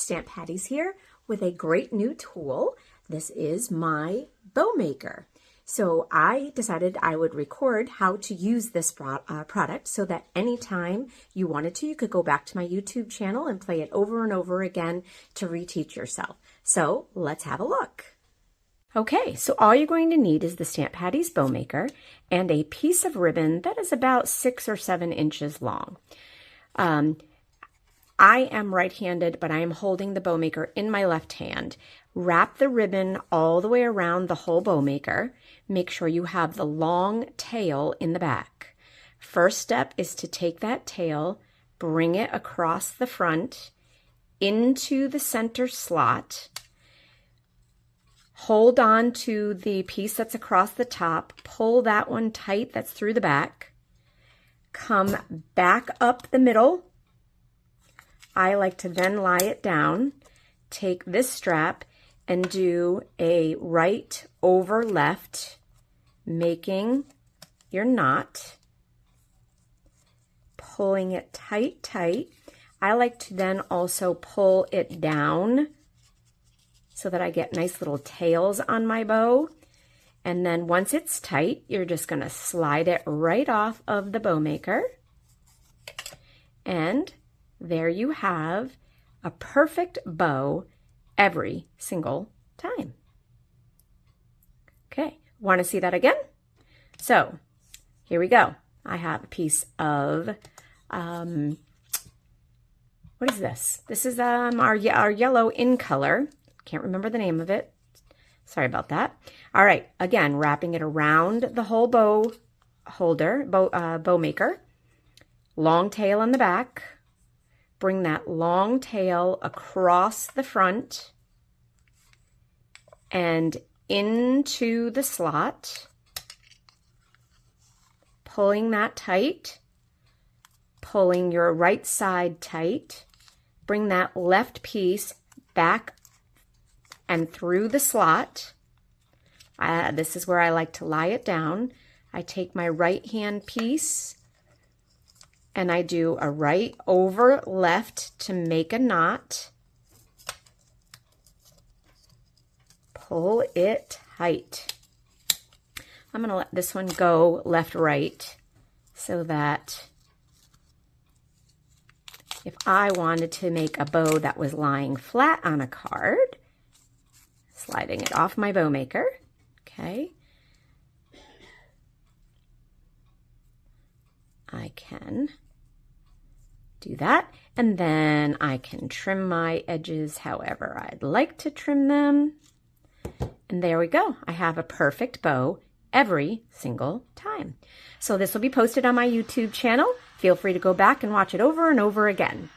Stamp Patties here with a great new tool. This is my bow maker. So I decided I would record how to use this product so that anytime you wanted to, you could go back to my YouTube channel and play it over and over again to reteach yourself. So let's have a look. Okay, so all you're going to need is the Stamp Patties bow maker and a piece of ribbon that is about 6 or 7 inches long. I am right-handed, but I am holding the bow maker in my left hand. Wrap the ribbon all the way around the whole bow maker. Make sure you have the long tail in the back. First step is to take that tail, bring it across the front into the center slot. Hold on to the piece that's across the top. Pull that one tight that's through the back. Come back up the middle. I like to then lie it down. Take this strap and do a right over left, making your knot. Pulling it tight, tight. I like to then also pull it down so that I get nice little tails on my bow. And then once it's tight, you're just going to slide it right off of the bow maker. And there you have a perfect bow every single time. Okay, want to see that again? So here we go. I have a piece of, what is this? This is our yellow in color. Can't remember the name of it. Sorry about that. All right, again, wrapping it around the whole bow holder, bow maker. Long tail on the back. Bring that long tail across the front and into the slot. Pulling that tight. Pulling your right side tight. Bring that left piece back and through the slot. This is where I like to lie it down. I take my right hand piece and I do a right over left to make a knot. Pull it tight. I'm going to let this one go left, right, so that if I wanted to make a bow that was lying flat on a card, sliding it off my bow maker, okay, I can do that, and then I can trim my edges however I'd like to trim them, and there we go. I have a perfect bow every single time. So this will be posted on my YouTube channel. Feel free to go back and watch it over and over again.